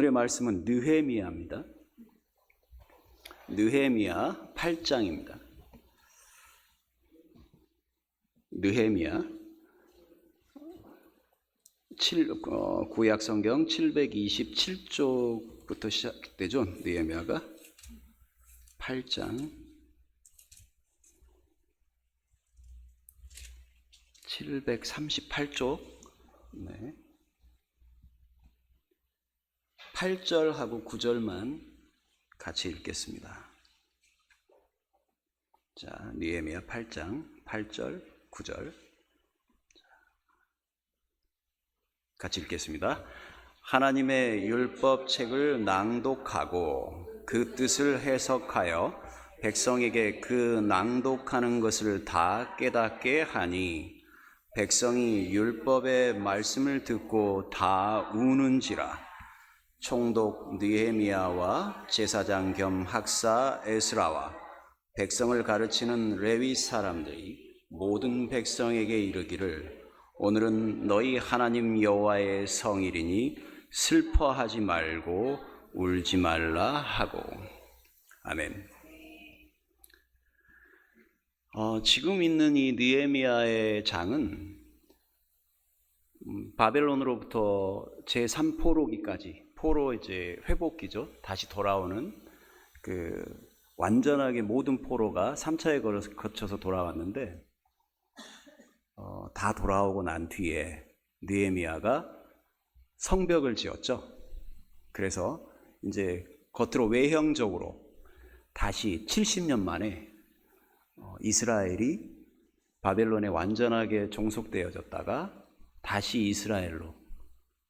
오늘의 말씀은 느헤미야입니다. 느헤미야 8장입니다. 느헤미야 구약 성경 727쪽부터 시작되죠. 느헤미야가 8장 738쪽. 네. 8절하고 9절만 같이 읽겠습니다. 자, 느헤미야 8장 8절 9절 같이 읽겠습니다. 하나님의 율법책을 낭독하고 그 뜻을 해석하여 백성에게 그 낭독하는 것을 다 깨닫게 하니 백성이 율법의 말씀을 듣고 다 우는지라. 총독 느헤미야와 제사장 겸 학사 에스라와 백성을 가르치는 레위 사람들이 모든 백성에게 이르기를 오늘은 너희 하나님 여호와의 성일이니 슬퍼하지 말고 울지 말라 하고. 아멘. 지금 있는 이 느헤미야의 장은 바벨론으로부터 제3포로기까지 포로 이제 회복기죠. 다시 돌아오는 그 완전하게 모든 포로가 3차에 거쳐서 돌아왔는데 다 돌아오고 난 뒤에 느헤미야가 성벽을 지었죠. 그래서 이제 겉으로 외형적으로 다시 70년 만에 이스라엘이 바벨론에 완전하게 종속되어졌다가 다시 이스라엘로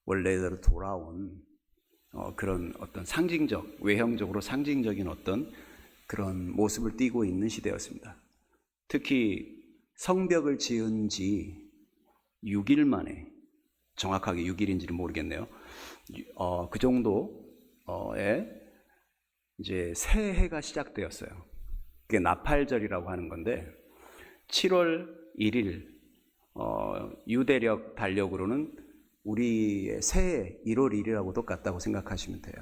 원래대로 돌아온 그런 어떤 상징적, 외형적으로 상징적인 어떤 그런 모습을 띠고 있는 시대였습니다. 특히 성벽을 지은 지 6일 만에, 정확하게 6일인지는 모르겠네요. 그 정도에 이제 새해가 시작되었어요. 그게 나팔절이라고 하는 건데 7월 1일 유대력 달력으로는 우리의 새해 1월 1일하고 똑같다고 생각하시면 돼요.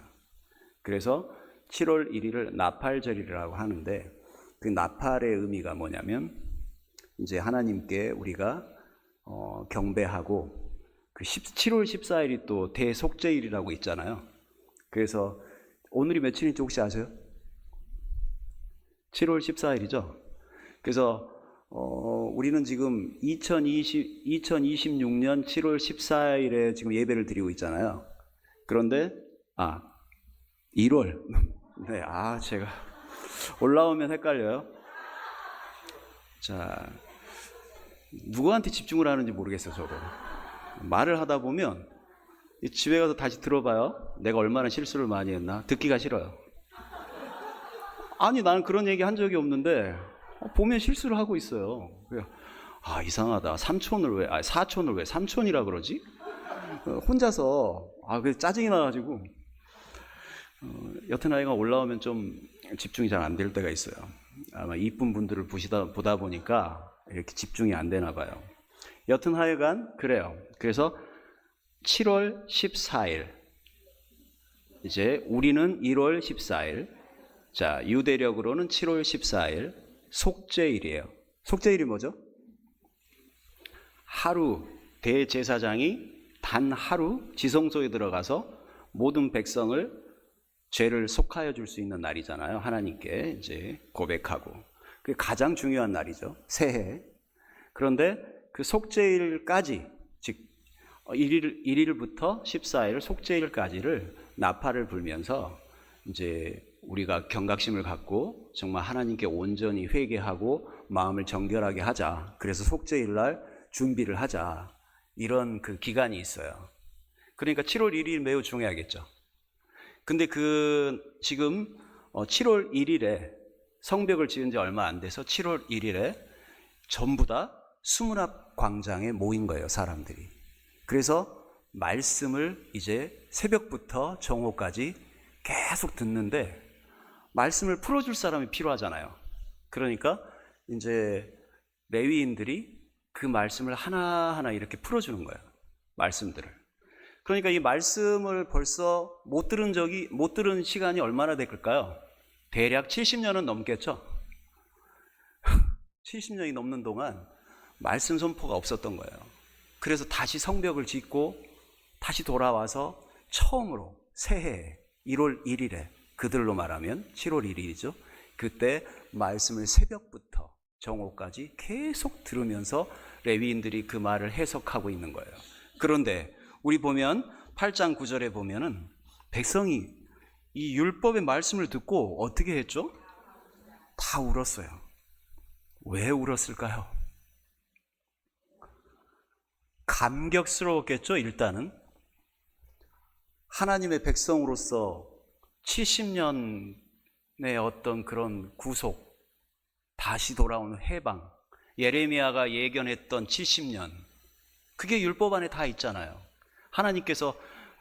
그래서 7월 1일을 나팔절이라고 하는데 그 나팔의 의미가 뭐냐면 이제 하나님께 우리가 경배하고 그 7월 14일이 또 대속죄일이라고 있잖아요. 그래서 오늘이 며칠인지 혹시 아세요? 7월 14일이죠. 그래서 우리는 지금 2026년 7월 14일에 지금 예배를 드리고 있잖아요. 그런데 1월 네, 제가 올라오면 헷갈려요. 자, 누구한테 집중을 하는지 모르겠어요. 저도 말을 하다 보면 집에 가서 다시 들어봐요. 내가 얼마나 실수를 많이 했나 듣기가 싫어요. 아니, 나는 그런 얘기 한 적이 없는데 보면 실수를 하고 있어요. 이상하다. 사촌을 왜 삼촌이라 그러지? 혼자서 그래서 짜증이 나가지고 여튼 아이가 올라오면 좀 집중이 잘 안 될 때가 있어요. 아마 이쁜 분들을 보다 보니까 이렇게 집중이 안 되나 봐요. 여튼 하여간 그래요. 그래서 7월 14일 이제 우리는 1월 14일 자, 유대력으로는 7월 14일 속죄일이에요. 속죄일이 뭐죠? 하루 대제사장이 단 하루 지성소에 들어가서 모든 백성을 죄를 속하여 줄 수 있는 날이잖아요. 하나님께 이제 고백하고. 그게 가장 중요한 날이죠. 새해. 그런데 그 속죄일까지, 즉 1일부터 14일 속죄일까지를 나팔을 불면서 이제 우리가 경각심을 갖고 정말 하나님께 온전히 회개하고 마음을 정결하게 하자. 그래서 속죄일날 준비를 하자. 이런 그 기간이 있어요. 그러니까 7월 1일 매우 중요하겠죠. 근데 지금 7월 1일에 성벽을 지은 지 얼마 안 돼서 7월 1일에 전부 다 수문앞 광장에 모인 거예요, 사람들이. 그래서 말씀을 이제 새벽부터 정오까지 계속 듣는데 말씀을 풀어줄 사람이 필요하잖아요. 그러니까 이제 레위인들이 그 말씀을 하나하나 이렇게 풀어주는 거예요. 말씀들을. 그러니까 이 말씀을 벌써 못 들은 시간이 얼마나 될까요? 대략 70년은 넘겠죠? 70년이 넘는 동안 말씀 선포가 없었던 거예요. 그래서 다시 성벽을 짓고 다시 돌아와서 처음으로 새해 1월 1일에 그들로 말하면 7월 1일이죠. 그때 말씀을 새벽부터 정오까지 계속 들으면서 레위인들이 그 말을 해석하고 있는 거예요. 그런데 우리 보면 8장 9절에 보면은 백성이 이 율법의 말씀을 듣고 어떻게 했죠? 다 울었어요. 왜 울었을까요? 감격스러웠겠죠. 일단은 하나님의 백성으로서 70년의 어떤 그런 구속, 다시 돌아오는 해방, 예레미야가 예견했던 70년, 그게 율법 안에 다 있잖아요. 하나님께서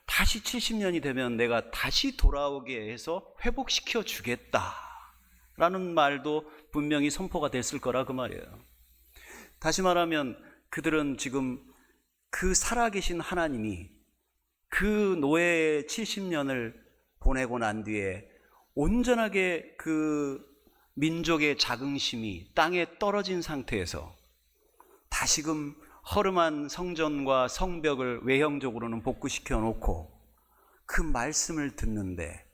다시 70년이 되면 내가 다시 돌아오게 해서 회복시켜 주겠다라는 말도 분명히 선포가 됐을 거라 그 말이에요. 다시 말하면 그들은 지금 그 살아계신 하나님이 그 노예의 70년을 보내고 난 뒤에 온전하게 그 민족의 자긍심이 땅에 떨어진 상태에서 다시금 허름한 성전과 성벽을 외형적으로는 복구시켜 놓고 그 말씀을 듣는데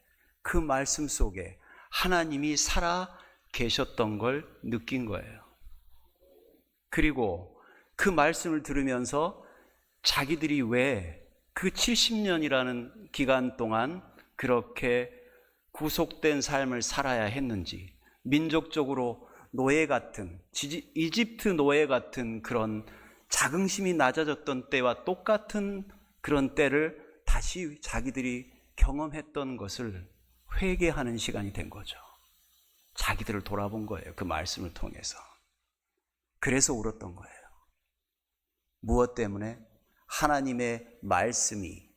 그 말씀 속에 하나님이 살아 계셨던 걸 느낀 거예요. 그리고 그 말씀을 들으면서 자기들이 왜 그 70년이라는 기간 동안 그렇게 구속된 삶을 살아야 했는지, 민족적으로 노예 같은, 이집트 노예 같은 그런 자긍심이 낮아졌던 때와 똑같은 그런 때를 다시 자기들이 경험했던 것을 회개하는 시간이 된 거죠. 자기들을 돌아본 거예요. 그 말씀을 통해서. 그래서 울었던 거예요. 무엇 때문에? 하나님의 말씀이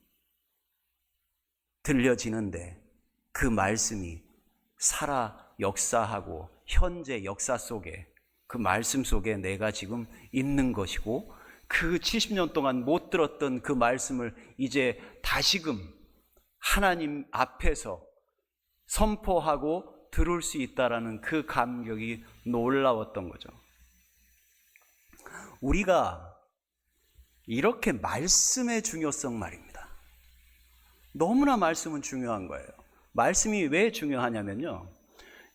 들려지는데 그 말씀이 살아 역사하고 현재 역사 속에 그 말씀 속에 내가 지금 있는 것이고 그 70년 동안 못 들었던 그 말씀을 이제 다시금 하나님 앞에서 선포하고 들을 수 있다라는 그 감격이 놀라웠던 거죠. 우리가 이렇게 말씀의 중요성 말입니다. 너무나 말씀은 중요한 거예요. 말씀이 왜 중요하냐면요,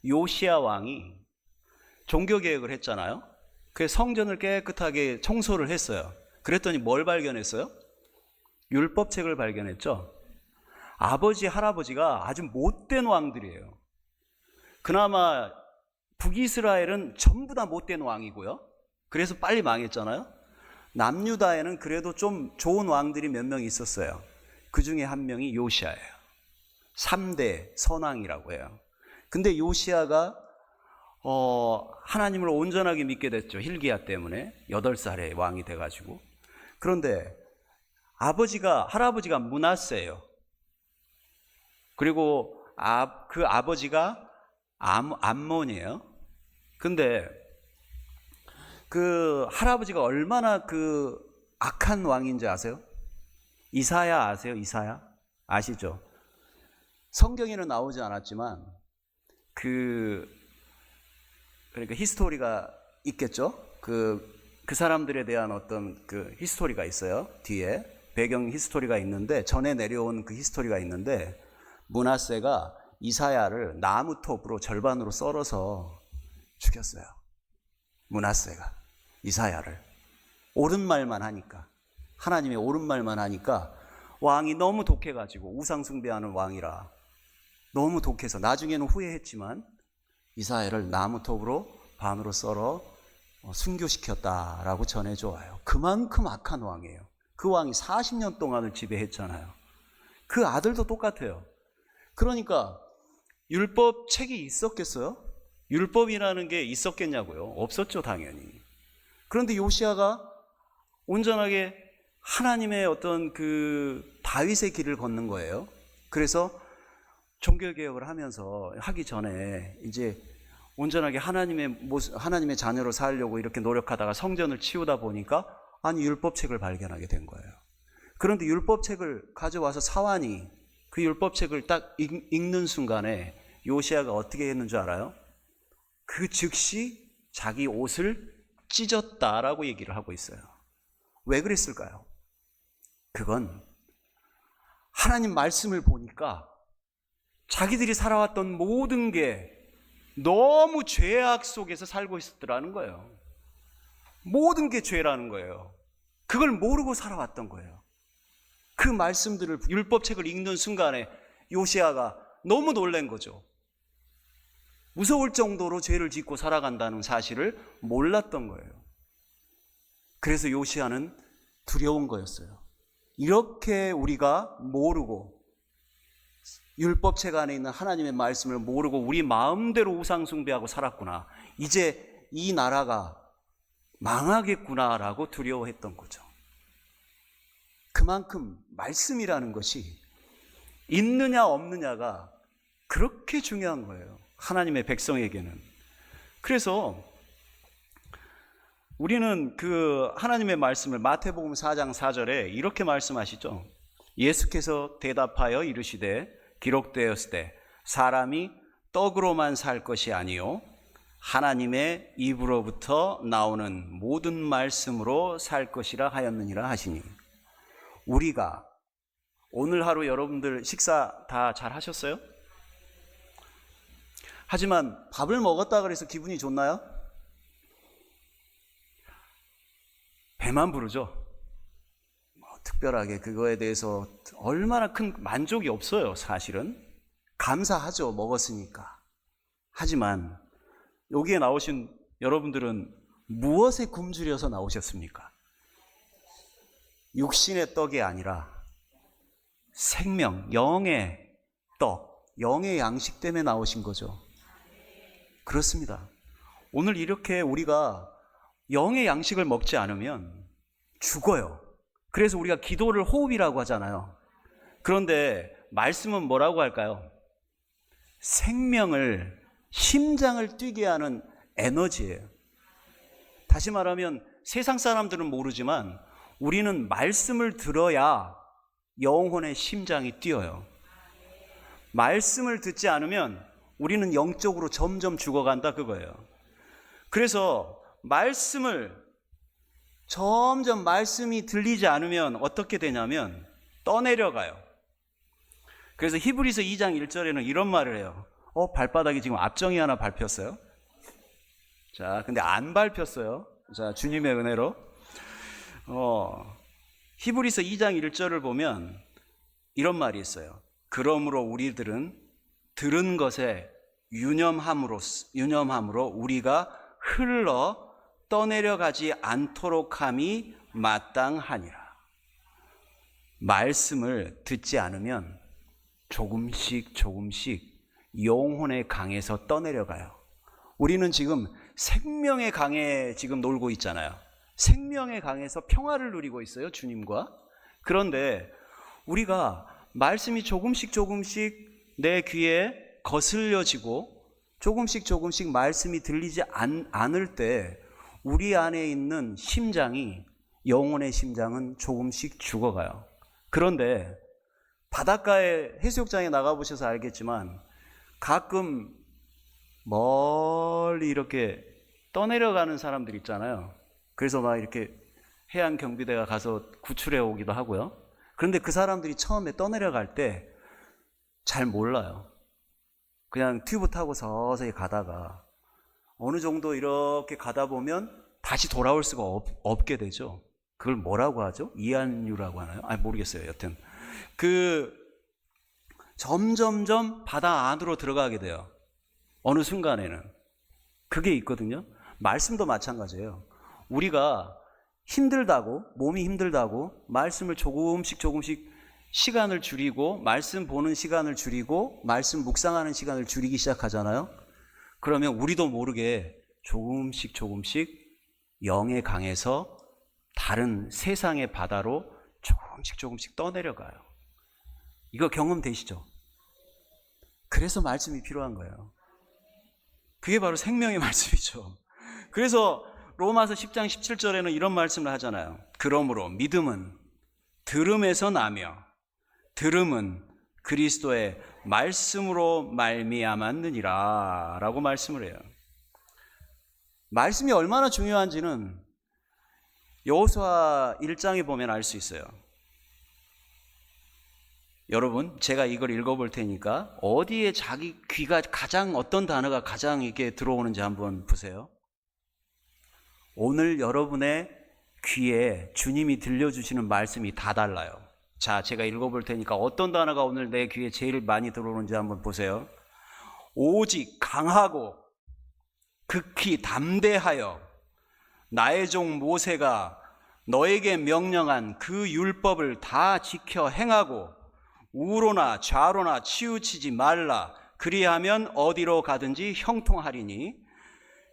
요시야 왕이 종교개혁을 했잖아요. 그 성전을 깨끗하게 청소를 했어요. 그랬더니 뭘 발견했어요? 율법책을 발견했죠. 아버지, 할아버지가 아주 못된 왕들이에요. 그나마 북이스라엘은 전부 다 못된 왕이고요. 그래서 빨리 망했잖아요. 남유다에는 그래도 좀 좋은 왕들이 몇 명 있었어요. 그 중에 한 명이 요시야예요. 3대 선왕이라고 해요. 근데 요시야가 하나님을 온전하게 믿게 됐죠. hil기야 때문에 8살에 왕이 돼가지고. 그런데 할아버지가 므낫세예요. 그리고 그 아버지가 암몬이에요. 근데 그 할아버지가 얼마나 그 악한 왕인지 아세요? 이사야 아세요? 이사야? 아시죠? 성경에는 나오지 않았지만 그러니까 히스토리가 있겠죠? 그 사람들에 대한 어떤 그 히스토리가 있어요. 뒤에 배경 히스토리가 있는데, 전에 내려온 그 히스토리가 있는데, 므낫세가 이사야를 나무톱으로 절반으로 썰어서 죽였어요. 므낫세가 이사야를 옳은 말만 하니까, 하나님의 옳은 말만 하니까 왕이 너무 독해가지고, 우상 숭배하는 왕이라 너무 독해서 나중에는 후회했지만 이사야를 나무톱으로 반으로 썰어 순교시켰다라고 전해줘요. 그만큼 악한 왕이에요. 그 왕이 40년 동안을 지배했잖아요. 그 아들도 똑같아요. 그러니까 율법 책이 있었겠어요? 율법이라는 게 있었겠냐고요? 없었죠, 당연히. 그런데 요시야가 온전하게 하나님의 어떤 그 다윗의 길을 걷는 거예요. 그래서 종교개혁을 하기 전에 이제 온전하게 하나님의 자녀로 살려고 이렇게 노력하다가 성전을 치우다 보니까 율법책을 발견하게 된 거예요. 그런데 율법책을 가져와서 사환이 그 율법책을 딱 읽는 순간에 요시야가 어떻게 했는 줄 알아요? 그 즉시 자기 옷을 찢었다라고 얘기를 하고 있어요. 왜 그랬을까요? 그건 하나님 말씀을 보니까 자기들이 살아왔던 모든 게 너무 죄악 속에서 살고 있었더라는 거예요. 모든 게 죄라는 거예요. 그걸 모르고 살아왔던 거예요. 그 말씀들을 율법책을 읽는 순간에 요시야가 너무 놀란 거죠. 무서울 정도로 죄를 짓고 살아간다는 사실을 몰랐던 거예요. 그래서 요시야는 두려운 거였어요. 이렇게 우리가 모르고 율법책 안에 있는 하나님의 말씀을 모르고 우리 마음대로 우상 숭배하고 살았구나. 이제 이 나라가 망하겠구나라고 두려워했던 거죠. 그만큼 말씀이라는 것이 있느냐 없느냐가 그렇게 중요한 거예요. 하나님의 백성에게는. 그래서 우리는 그 하나님의 말씀을 마태복음 4장 4절에 이렇게 말씀하시죠. 예수께서 대답하여 이르시되 기록되었으되 사람이 떡으로만 살 것이 아니요 하나님의 입으로부터 나오는 모든 말씀으로 살 것이라 하였느니라 하시니, 우리가 오늘 하루 여러분들 식사 다 잘 하셨어요? 하지만 밥을 먹었다 그래서 기분이 좋나요? 배만 부르죠. 특별하게 그거에 대해서 얼마나 큰 만족이 없어요. 사실은 감사하죠, 먹었으니까. 하지만 여기에 나오신 여러분들은 무엇에 굶주려서 나오셨습니까? 육신의 떡이 아니라 생명, 영의 떡, 영의 양식 때문에 나오신 거죠. 그렇습니다. 오늘 이렇게 우리가 영의 양식을 먹지 않으면 죽어요. 그래서 우리가 기도를 호흡이라고 하잖아요. 그런데 말씀은 뭐라고 할까요? 생명을, 심장을 뛰게 하는 에너지예요. 다시 말하면 세상 사람들은 모르지만 우리는 말씀을 들어야 영혼의 심장이 뛰어요. 말씀을 듣지 않으면 우리는 영적으로 점점 죽어간다, 그거예요. 그래서 점점 말씀이 들리지 않으면 어떻게 되냐면 떠내려가요. 그래서 히브리서 2장 1절에는 이런 말을 해요. 발바닥이 지금 압정이 하나 밟혔어요. 자, 근데 안 밟혔어요. 자, 주님의 은혜로. 히브리서 2장 1절을 보면 이런 말이 있어요. 그러므로 우리들은 들은 것에 유념함으로 우리가 흘러 떠내려가지 않도록 함이 마땅하니라. 말씀을 듣지 않으면 조금씩 영혼의 강에서 떠내려가요. 우리는 지금 생명의 강에 지금 놀고 있잖아요. 생명의 강에서 평화를 누리고 있어요, 주님과. 그런데 우리가 말씀이 조금씩 내 귀에 거슬려지고 조금씩 말씀이 들리지 않을 때 우리 안에 있는 심장이, 영혼의 심장은 조금씩 죽어가요. 그런데 바닷가에 해수욕장에 나가보셔서 알겠지만 가끔 멀리 이렇게 떠내려가는 사람들 있잖아요. 그래서 막 이렇게 해양 경비대가 가서 구출해 오기도 하고요. 그런데 그 사람들이 처음에 떠내려갈 때 잘 몰라요. 그냥 튜브 타고 서서히 가다가 어느 정도 이렇게 가다 보면 다시 돌아올 수가 없게 되죠. 그걸 뭐라고 하죠? 이한류라고 하나요? 모르겠어요. 여튼 점점점 바다 안으로 들어가게 돼요. 어느 순간에는. 그게 있거든요. 말씀도 마찬가지예요. 우리가 몸이 힘들다고 말씀을 조금씩 시간을 줄이고, 말씀 보는 시간을 줄이고, 말씀 묵상하는 시간을 줄이기 시작하잖아요. 그러면 우리도 모르게 조금씩 영의 강에서 다른 세상의 바다로 조금씩 떠내려가요. 이거 경험되시죠? 그래서 말씀이 필요한 거예요. 그게 바로 생명의 말씀이죠. 그래서 로마서 10장 17절에는 이런 말씀을 하잖아요. 그러므로 믿음은 들음에서 나며 들음은 그리스도의 말씀으로 말미암았느니라 라고 말씀을 해요. 말씀이 얼마나 중요한지는 여호수아 1장에 보면 알 수 있어요. 여러분, 제가 이걸 읽어볼 테니까 어디에 자기 귀가 가장, 어떤 단어가 가장 이게 들어오는지 한번 보세요. 오늘 여러분의 귀에 주님이 들려주시는 말씀이 다 달라요. 자, 제가 읽어볼 테니까 어떤 단어가 오늘 내 귀에 제일 많이 들어오는지 한번 보세요. 오직 강하고 극히 담대하여 나의 종 모세가 너에게 명령한 그 율법을 다 지켜 행하고 우로나 좌로나 치우치지 말라. 그리하면 어디로 가든지 형통하리니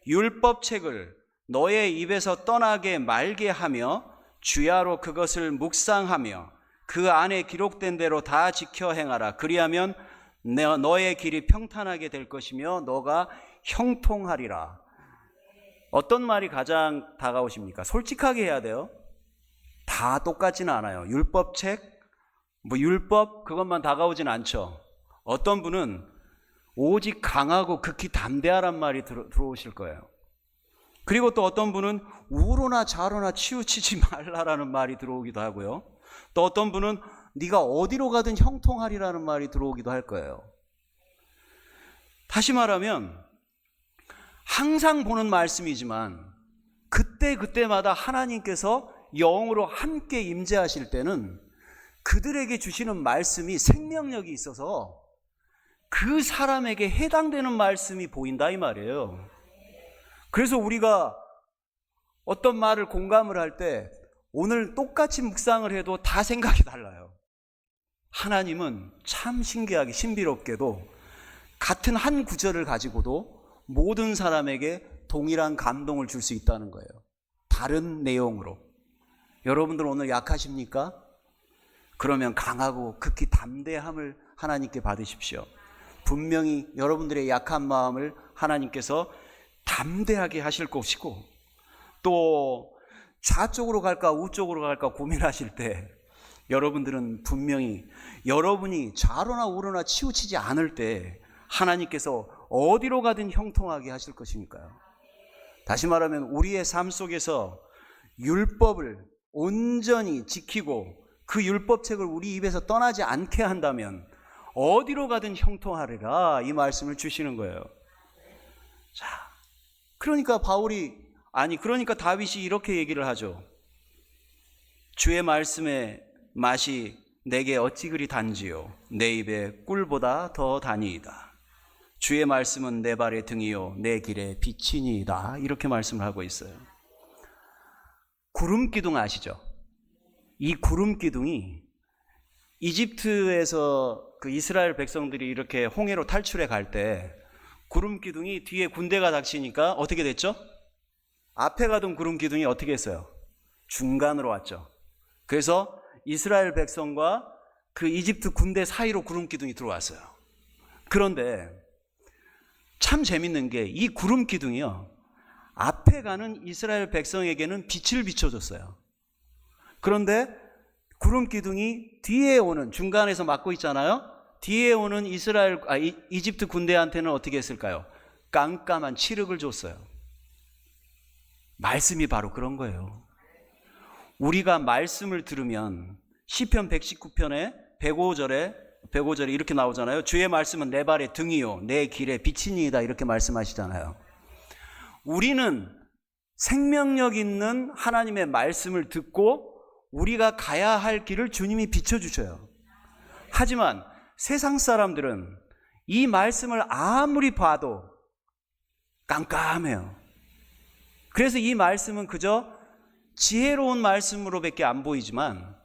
율법책을 너의 입에서 떠나게 말게 하며 주야로 그것을 묵상하며 그 안에 기록된 대로 다 지켜 행하라. 그리하면 너의 길이 평탄하게 될 것이며 너가 형통하리라. 어떤 말이 가장 다가오십니까? 솔직하게 해야 돼요. 다 똑같지는 않아요. 율법책, 율법 그것만 다가오진 않죠. 어떤 분은 오직 강하고 극히 담대하란 말이 들어오실 거예요. 그리고 또 어떤 분은 우로나 좌로나 치우치지 말라라는 말이 들어오기도 하고요. 또 어떤 분은 네가 어디로 가든 형통하리라는 말이 들어오기도 할 거예요. 다시 말하면 항상 보는 말씀이지만 그때마다 하나님께서 영으로 함께 임재하실 때는 그들에게 주시는 말씀이 생명력이 있어서 그 사람에게 해당되는 말씀이 보인다 이 말이에요. 그래서 우리가 어떤 말을 공감을 할 때 오늘 똑같이 묵상을 해도 다 생각이 달라요. 하나님은 참 신기하게 신비롭게도 같은 한 구절을 가지고도 모든 사람에게 동일한 감동을 줄 수 있다는 거예요. 다른 내용으로. 여러분들 오늘 약하십니까? 그러면 강하고 극히 담대함을 하나님께 받으십시오. 분명히 여러분들의 약한 마음을 하나님께서 담대하게 하실 것이고, 또 좌쪽으로 갈까 우쪽으로 갈까 고민하실 때 여러분들은 분명히 여러분이 좌로나 우로나 치우치지 않을 때 하나님께서 어디로 가든 형통하게 하실 것이니까요. 다시 말하면 우리의 삶 속에서 율법을 온전히 지키고 그 율법책을 우리 입에서 떠나지 않게 한다면 어디로 가든 형통하리라 이 말씀을 주시는 거예요. 자, 그러니까 그러니까 다윗이 이렇게 얘기를 하죠. 주의 말씀의 맛이 내게 어찌 그리 단지요 내 입에 꿀보다 더 다니이다. 주의 말씀은 내 발의 등이요 내 길의 빛이니이다. 이렇게 말씀을 하고 있어요. 구름기둥 아시죠? 이 구름기둥이 이집트에서 그 이스라엘 백성들이 이렇게 홍해로 탈출해 갈 때 구름기둥이 뒤에 군대가 닥치니까 어떻게 됐죠? 앞에 가던 구름기둥이 어떻게 했어요? 중간으로 왔죠. 그래서 이스라엘 백성과 그 이집트 군대 사이로 구름기둥이 들어왔어요. 그런데 참 재밌는 게 이 구름기둥이요, 앞에 가는 이스라엘 백성에게는 빛을 비춰줬어요. 그런데 구름기둥이 뒤에 오는, 중간에서 막고 있잖아요. 뒤에 오는 이집트 군대한테는 어떻게 했을까요? 깜깜한 칠흑을 줬어요. 말씀이 바로 그런 거예요. 우리가 말씀을 들으면 시편 119편에 105절에 이렇게 나오잖아요. 주의 말씀은 내 발의 등이요 내 길의 빛이니이다 이렇게 말씀하시잖아요. 우리는 생명력 있는 하나님의 말씀을 듣고 우리가 가야 할 길을 주님이 비춰주셔요. 하지만 세상 사람들은 이 말씀을 아무리 봐도 깜깜해요. 그래서 이 말씀은 그저 지혜로운 말씀으로밖에 안 보이지만,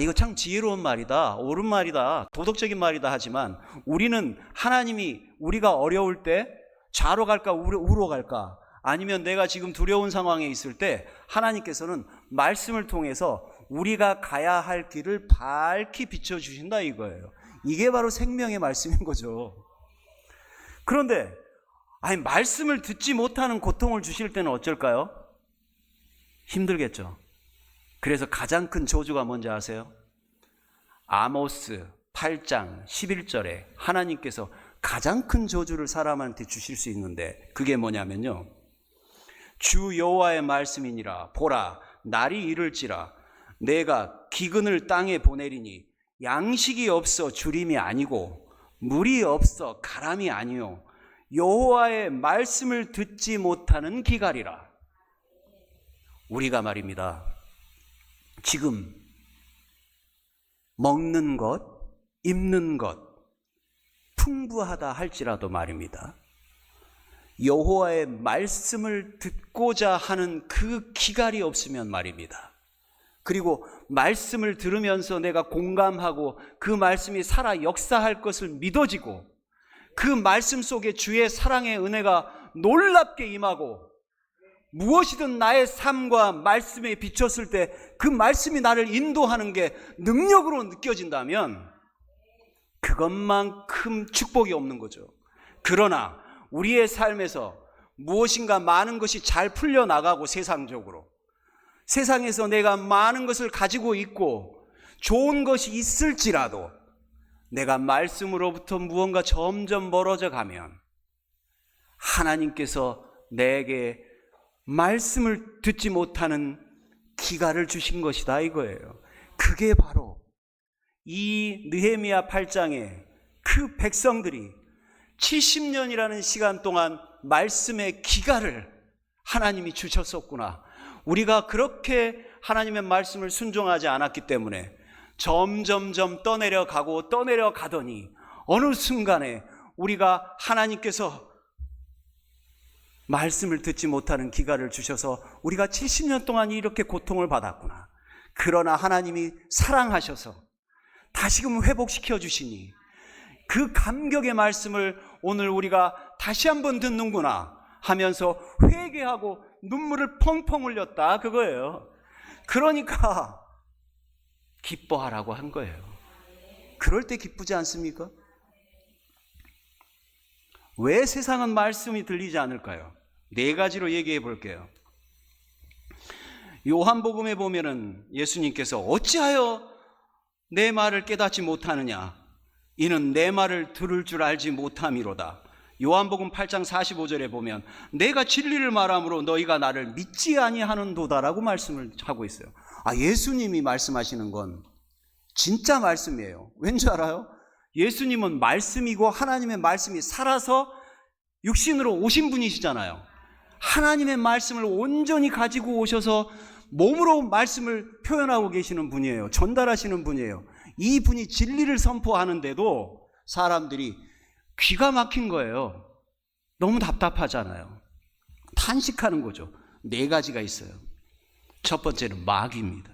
이거 참 지혜로운 말이다, 옳은 말이다, 도덕적인 말이다 하지만 우리는 하나님이 우리가 어려울 때 좌로 갈까 우로 갈까, 아니면 내가 지금 두려운 상황에 있을 때 하나님께서는 말씀을 통해서 우리가 가야 할 길을 밝히 비춰주신다 이거예요. 이게 바로 생명의 말씀인 거죠. 그런데 말씀을 듣지 못하는 고통을 주실 때는 어쩔까요? 힘들겠죠. 그래서 가장 큰 저주가 뭔지 아세요? 아모스 8장 11절에 하나님께서 가장 큰 저주를 사람한테 주실 수 있는데 그게 뭐냐면요, 주 여호와의 말씀이니라. 보라, 날이 이를지라 내가 기근을 땅에 보내리니 양식이 없어 주림이 아니고 물이 없어 가람이 아니요 여호와의 말씀을 듣지 못하는 기갈이라. 우리가 말입니다, 지금 먹는 것, 입는 것 풍부하다 할지라도 말입니다, 여호와의 말씀을 듣고자 하는 그 기갈이 없으면 말입니다, 그리고 말씀을 들으면서 내가 공감하고 그 말씀이 살아 역사할 것을 믿어지고 그 말씀 속에 주의 사랑의 은혜가 놀랍게 임하고 무엇이든 나의 삶과 말씀에 비쳤을 때 그 말씀이 나를 인도하는 게 능력으로 느껴진다면 그것만큼 축복이 없는 거죠. 그러나 우리의 삶에서 무엇인가 많은 것이 잘 풀려나가고 세상에서 내가 많은 것을 가지고 있고 좋은 것이 있을지라도 내가 말씀으로부터 무언가 점점 멀어져 가면 하나님께서 내게 말씀을 듣지 못하는 기갈을 주신 것이다 이거예요. 그게 바로 이 느헤미야 8장에 그 백성들이 70년이라는 시간 동안 말씀의 기갈을 하나님이 주셨었구나. 우리가 그렇게 하나님의 말씀을 순종하지 않았기 때문에 점점점 떠내려가더니 어느 순간에 우리가 하나님께서 말씀을 듣지 못하는 기갈을 주셔서 우리가 70년 동안 이렇게 고통을 받았구나. 그러나 하나님이 사랑하셔서 다시금 회복시켜 주시니 그 감격의 말씀을 오늘 우리가 다시 한번 듣는구나 하면서 회개하고 눈물을 펑펑 흘렸다 그거예요. 그러니까 기뻐하라고 한 거예요. 그럴 때 기쁘지 않습니까? 왜 세상은 말씀이 들리지 않을까요? 네 가지로 얘기해 볼게요. 요한복음에 보면은 예수님께서 어찌하여 내 말을 깨닫지 못하느냐, 이는 내 말을 들을 줄 알지 못함이로다. 요한복음 8장 45절에 보면 내가 진리를 말함으로 너희가 나를 믿지 아니하는도다라고 말씀을 하고 있어요. 예수님이 말씀하시는 건 진짜 말씀이에요. 왠지 알아요? 예수님은 말씀이고 하나님의 말씀이 살아서 육신으로 오신 분이시잖아요. 하나님의 말씀을 온전히 가지고 오셔서 몸으로 말씀을 표현하고 계시는 분이에요. 전달하시는 분이에요. 이 분이 진리를 선포하는데도 사람들이 귀가 막힌 거예요. 너무 답답하잖아요. 탄식하는 거죠. 네 가지가 있어요. 첫 번째는 마귀입니다.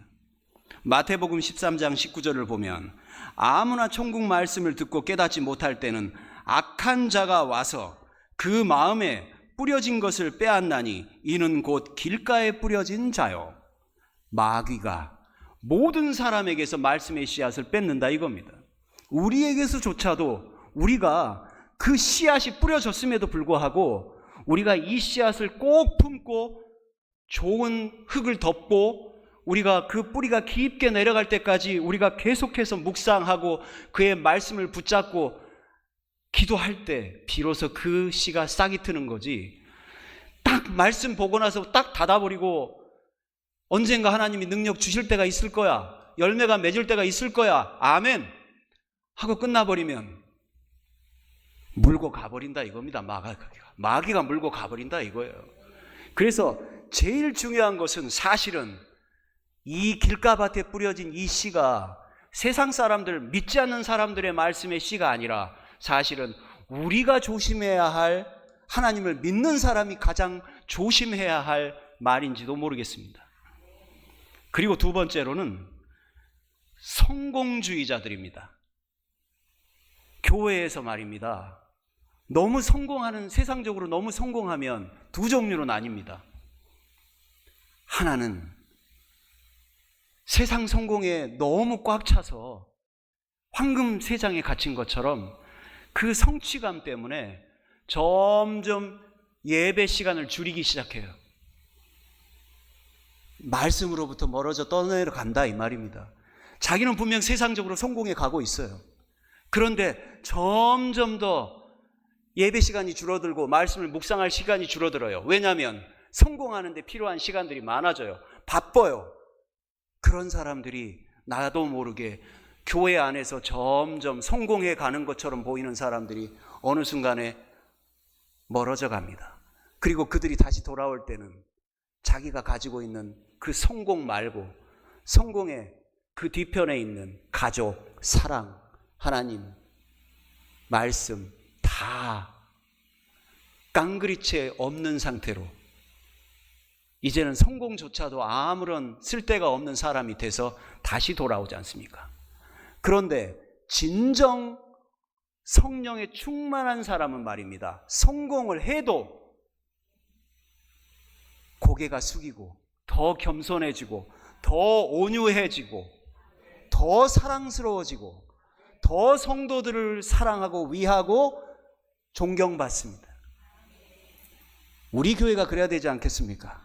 마태복음 13장 19절을 보면 아무나 천국 말씀을 듣고 깨닫지 못할 때는 악한 자가 와서 그 마음에 뿌려진 것을 빼앗나니 이는 곧 길가에 뿌려진 자요. 마귀가 모든 사람에게서 말씀의 씨앗을 뺏는다 이겁니다. 우리에게서조차도 우리가 그 씨앗이 뿌려졌음에도 불구하고 우리가 이 씨앗을 꼭 품고 좋은 흙을 덮고 우리가 그 뿌리가 깊게 내려갈 때까지 우리가 계속해서 묵상하고 그의 말씀을 붙잡고 기도할 때 비로소 그 씨가 싹이 트는 거지, 딱 말씀 보고 나서 딱 닫아버리고 언젠가 하나님이 능력 주실 때가 있을 거야, 열매가 맺을 때가 있을 거야, 아멘 하고 끝나버리면 물고 가버린다 이겁니다. 마귀가 물고 가버린다 이거예요. 그래서 제일 중요한 것은 사실은 이 길가밭에 뿌려진 이 씨가 세상 사람들, 믿지 않는 사람들의 말씀의 씨가 아니라 사실은 우리가 조심해야 할, 하나님을 믿는 사람이 가장 조심해야 할 말인지도 모르겠습니다. 그리고 두 번째로는 성공주의자들입니다. 교회에서 말입니다. 너무 성공하는, 세상적으로 너무 성공하면 두 종류로 나뉩니다. 하나는 세상 성공에 너무 꽉 차서 황금 세장에 갇힌 것처럼 그 성취감 때문에 점점 예배 시간을 줄이기 시작해요. 말씀으로부터 멀어져 떠내려간다 이 말입니다. 자기는 분명 세상적으로 성공해 가고 있어요. 그런데 점점 더 예배 시간이 줄어들고 말씀을 묵상할 시간이 줄어들어요. 왜냐하면 성공하는 데 필요한 시간들이 많아져요. 바빠요. 그런 사람들이 나도 모르게 교회 안에서 점점 성공해 가는 것처럼 보이는 사람들이 어느 순간에 멀어져 갑니다. 그리고 그들이 다시 돌아올 때는 자기가 가지고 있는 그 성공 말고 성공의 그 뒤편에 있는 가족, 사랑, 하나님, 말씀 다 깡그리채 없는 상태로 이제는 성공조차도 아무런 쓸데가 없는 사람이 돼서 다시 돌아오지 않습니까? 그런데 진정 성령에 충만한 사람은 말입니다. 성공을 해도 고개가 숙이고 더 겸손해지고 더 온유해지고 더 사랑스러워지고 더 성도들을 사랑하고 위하고 존경받습니다. 우리 교회가 그래야 되지 않겠습니까?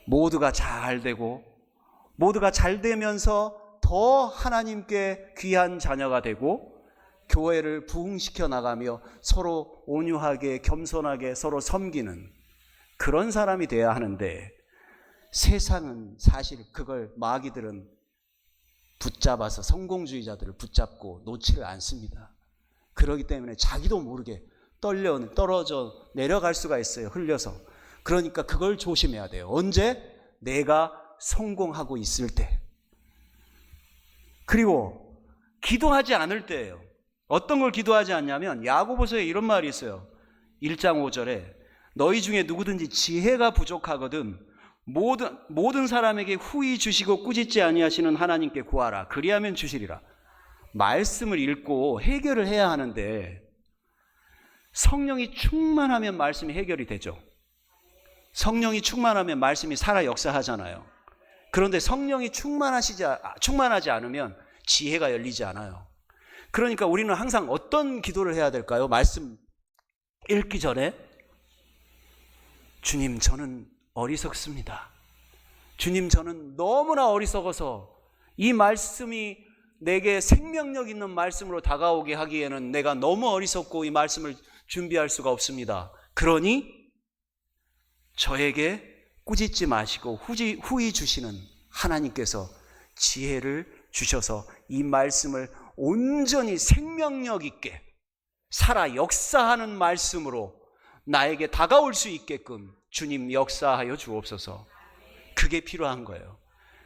모두가 잘 되고 모두가 잘 되면서 더 하나님께 귀한 자녀가 되고 교회를 부흥시켜 나가며 서로 온유하게 겸손하게 서로 섬기는 그런 사람이 돼야 하는데 세상은 사실 그걸 마귀들은 붙잡아서 성공주의자들을 붙잡고 놓지를 않습니다. 그렇기 때문에 자기도 모르게 떨어져 내려갈 수가 있어요. 흘려서. 그러니까 그걸 조심해야 돼요. 언제? 내가 성공하고 있을 때. 그리고 기도하지 않을 때예요. 어떤 걸 기도하지 않냐면 야고보서에 이런 말이 있어요. 1장 5절에 너희 중에 누구든지 지혜가 부족하거든 모든 사람에게 후히 주시고 꾸짖지 아니하시는 하나님께 구하라. 그리하면 주시리라. 말씀을 읽고 해결을 해야 하는데 성령이 충만하면 말씀이 해결이 되죠. 성령이 충만하면 말씀이 살아 역사하잖아요. 그런데 성령이 충만하지 않으면 지혜가 열리지 않아요. 그러니까 우리는 항상 어떤 기도를 해야 될까요? 말씀 읽기 전에 주님, 저는 어리석습니다. 주님, 저는 너무나 어리석어서 이 말씀이 내게 생명력 있는 말씀으로 다가오게 하기에는 내가 너무 어리석고 이 말씀을 준비할 수가 없습니다. 그러니 저에게 꾸짖지 마시고 후히 주시는 하나님께서 지혜를 주셔서 이 말씀을 온전히 생명력 있게 살아 역사하는 말씀으로 나에게 다가올 수 있게끔 주님 역사하여 주옵소서. 그게 필요한 거예요.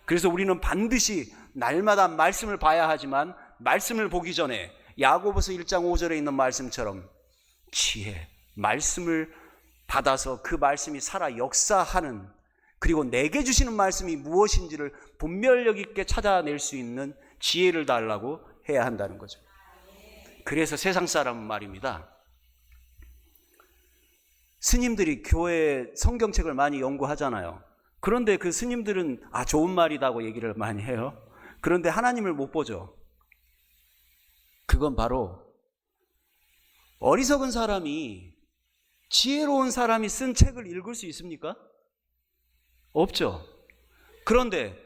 그래서 우리는 반드시 날마다 말씀을 봐야 하지만 말씀을 보기 전에 야고보서 1장 5절에 있는 말씀처럼 지혜, 말씀을 받아서 그 말씀이 살아 역사하는, 그리고 내게 주시는 말씀이 무엇인지를 분별력 있게 찾아낼 수 있는 지혜를 달라고 해야 한다는 거죠. 그래서 세상 사람은 말입니다, 스님들이 교회 성경책을 많이 연구하잖아요. 그런데 그 스님들은 좋은 말이다고 얘기를 많이 해요. 그런데 하나님을 못 보죠. 그건 바로 어리석은 사람이 지혜로운 사람이 쓴 책을 읽을 수 있습니까? 없죠. 그런데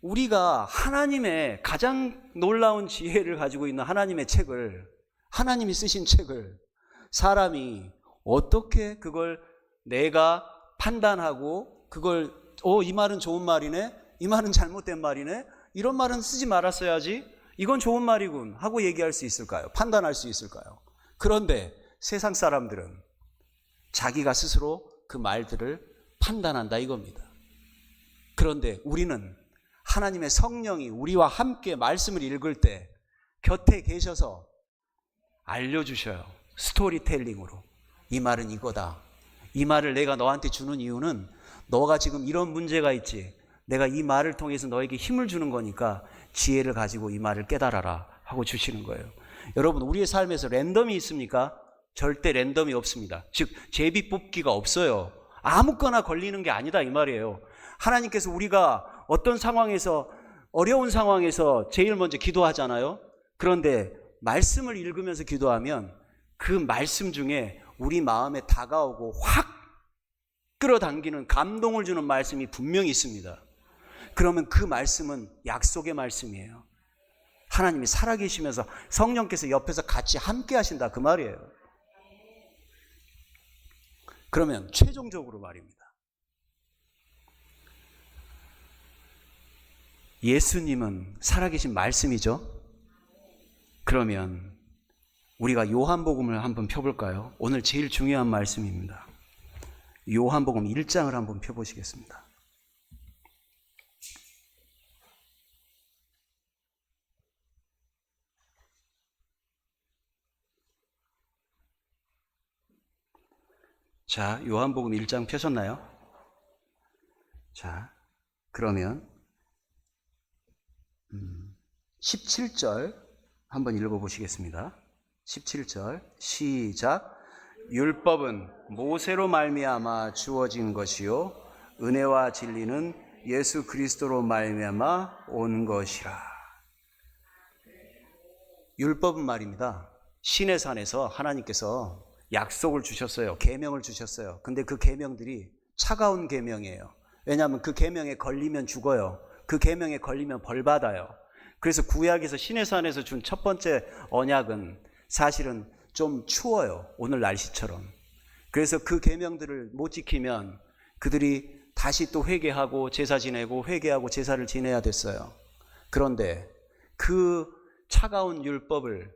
우리가 하나님의 가장 놀라운 지혜를 가지고 있는 하나님의 책을, 하나님이 쓰신 책을 사람이 어떻게 그걸 내가 판단하고 그걸 이 말은 좋은 말이네, 이 말은 잘못된 말이네, 이런 말은 쓰지 말았어야지, 이건 좋은 말이군 하고 얘기할 수 있을까요? 판단할 수 있을까요? 그런데 세상 사람들은 자기가 스스로 그 말들을 판단한다 이겁니다. 그런데 우리는 하나님의 성령이 우리와 함께 말씀을 읽을 때 곁에 계셔서 알려주셔요. 스토리텔링으로. 이 말은 이거다. 이 말을 내가 너한테 주는 이유는 너가 지금 이런 문제가 있지. 내가 이 말을 통해서 너에게 힘을 주는 거니까 지혜를 가지고 이 말을 깨달아라 하고 주시는 거예요. 여러분, 우리의 삶에서 랜덤이 있습니까? 절대 랜덤이 없습니다. 즉 제비 뽑기가 없어요. 아무거나 걸리는 게 아니다 이 말이에요. 하나님께서 우리가 어떤 상황에서, 어려운 상황에서 제일 먼저 기도하잖아요. 그런데 말씀을 읽으면서 기도하면 그 말씀 중에 우리 마음에 다가오고 확 끌어당기는 감동을 주는 말씀이 분명히 있습니다. 그러면 그 말씀은 약속의 말씀이에요. 하나님이 살아계시면서 성령께서 옆에서 같이 함께 하신다 그 말이에요. 그러면 최종적으로 말입니다. 예수님은 살아계신 말씀이죠. 그러면 우리가 요한복음을 한번 펴볼까요? 오늘 제일 중요한 말씀입니다. 요한복음 1장을 한번 펴보시겠습니다. 자, 요한복음 1장 펴셨나요? 자, 그러면 17절 한번 읽어보시겠습니다. 17절 시작. 율법은 모세로 말미암아 주어진 것이요 은혜와 진리는 예수 그리스도로 말미암아 온 것이라. 율법은 말입니다. 시내산에서 하나님께서 약속을 주셨어요. 계명을 주셨어요. 근데 그 계명들이 차가운 계명이에요. 왜냐하면 그 계명에 걸리면 죽어요. 그 계명에 걸리면 벌 받아요. 그래서 구약에서 시내산에서 준 첫 번째 언약은 사실은 좀 추워요. 오늘 날씨처럼. 그래서 그 계명들을 못 지키면 그들이 다시 또 회개하고 제사 지내고 회개하고 제사를 지내야 됐어요. 그런데 그 차가운 율법을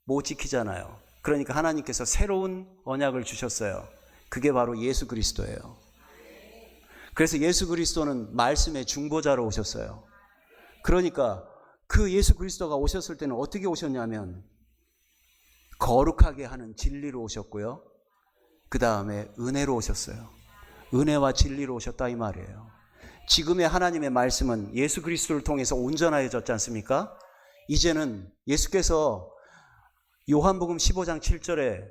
못 지키잖아요. 그러니까 하나님께서 새로운 언약을 주셨어요. 그게 바로 예수 그리스도예요. 그래서 예수 그리스도는 말씀의 중보자로 오셨어요. 그러니까 그 예수 그리스도가 오셨을 때는 어떻게 오셨냐면 거룩하게 하는 진리로 오셨고요. 그 다음에 은혜로 오셨어요. 은혜와 진리로 오셨다 이 말이에요. 지금의 하나님의 말씀은 예수 그리스도를 통해서 온전해졌지 않습니까? 이제는 예수께서 요한복음 15장 7절에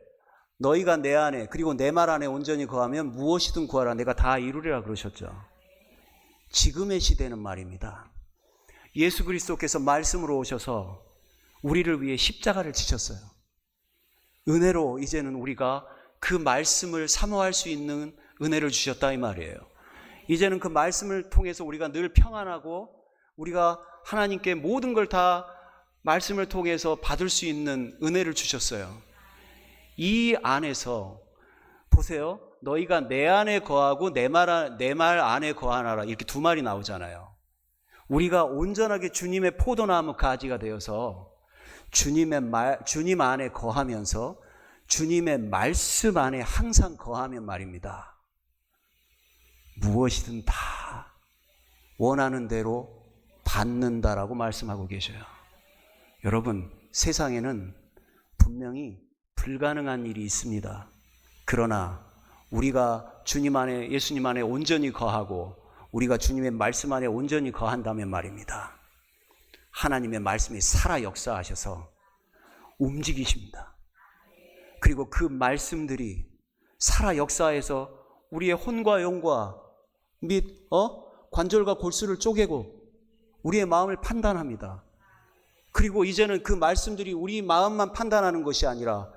너희가 내 안에 그리고 내 말 안에 온전히 거하면 무엇이든 구하라 내가 다 이루리라 그러셨죠. 지금의 시대는 말입니다. 예수 그리스도께서 말씀으로 오셔서 우리를 위해 십자가를 지셨어요. 은혜로 이제는 우리가 그 말씀을 사모할 수 있는 은혜를 주셨다 이 말이에요. 이제는 그 말씀을 통해서 우리가 늘 평안하고 우리가 하나님께 모든 걸 다 말씀을 통해서 받을 수 있는 은혜를 주셨어요. 이 안에서 보세요. 너희가 내 안에 거하고 내 말 안에 거하나라 이렇게 두 말이 나오잖아요. 우리가 온전하게 주님의 포도나무 가지가 되어서 주님 안에 거하면서 주님의 말씀 안에 항상 거하면 말입니다. 무엇이든 다 원하는 대로 받는다라고 말씀하고 계셔요. 여러분, 세상에는 분명히 불가능한 일이 있습니다. 그러나 우리가 주님 안에 예수님 안에 온전히 거하고 우리가 주님의 말씀 안에 온전히 거한다면 말입니다. 하나님의 말씀이 살아 역사하셔서 움직이십니다. 그리고 그 말씀들이 살아 역사해서 우리의 혼과 영과 및 관절과 골수를 쪼개고 우리의 마음을 판단합니다. 그리고 이제는 그 말씀들이 우리 마음만 판단하는 것이 아니라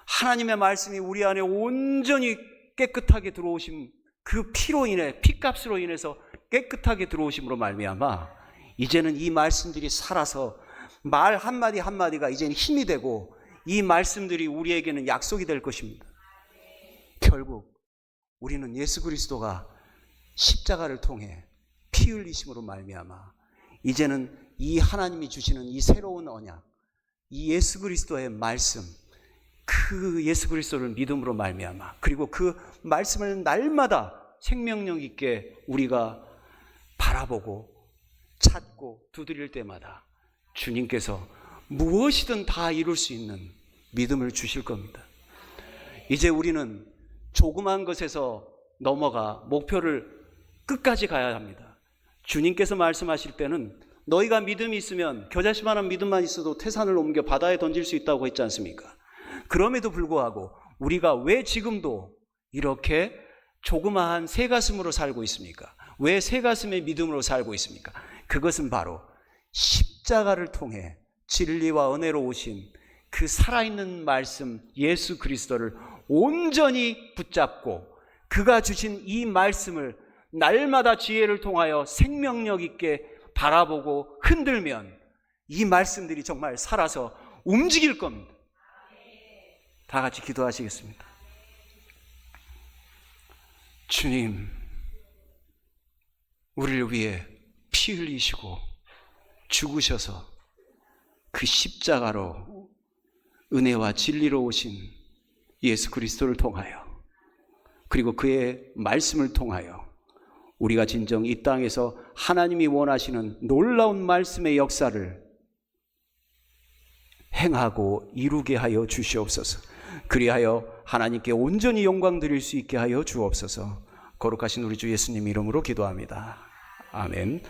하나님의 말씀이 우리 안에 온전히 깨끗하게 들어오심, 그 피로 인해 피값으로 인해서 깨끗하게 들어오심으로 말미암아 이제는 이 말씀들이 살아서 말 한마디 한마디가 이제는 힘이 되고 이 말씀들이 우리에게는 약속이 될 것입니다. 결국 우리는 예수 그리스도가 십자가를 통해 피 흘리심으로 말미암아 이제는 이 하나님이 주시는 이 새로운 언약, 이 예수 그리스도의 말씀, 그 예수 그리스도를 믿음으로 말미암아 그리고 그 말씀을 날마다 생명력 있게 우리가 바라보고 찾고 두드릴 때마다 주님께서 무엇이든 다 이룰 수 있는 믿음을 주실 겁니다. 이제 우리는 조그만 것에서 넘어가 목표를 끝까지 가야 합니다. 주님께서 말씀하실 때는 너희가 믿음이 있으면 겨자씨만한 믿음만 있어도 태산을 옮겨 바다에 던질 수 있다고 했지 않습니까? 그럼에도 불구하고 우리가 왜 지금도 이렇게 조그마한 새 가슴으로 살고 있습니까? 왜 새 가슴의 믿음으로 살고 있습니까? 그것은 바로 십자가를 통해 진리와 은혜로 오신 그 살아있는 말씀 예수 그리스도를 온전히 붙잡고 그가 주신 이 말씀을 날마다 지혜를 통하여 생명력 있게 바라보고 흔들면 이 말씀들이 정말 살아서 움직일 겁니다. 다 같이 기도하시겠습니다. 주님, 우리를 위해 피 흘리시고 죽으셔서 그 십자가로 은혜와 진리로 오신 예수 그리스도를 통하여, 그리고 그의 말씀을 통하여 우리가 진정 이 땅에서 하나님이 원하시는 놀라운 말씀의 역사를 행하고 이루게 하여 주시옵소서. 그리하여 하나님께 온전히 영광 드릴 수 있게 하여 주옵소서. 거룩하신 우리 주 예수님 이름으로 기도합니다. 아멘.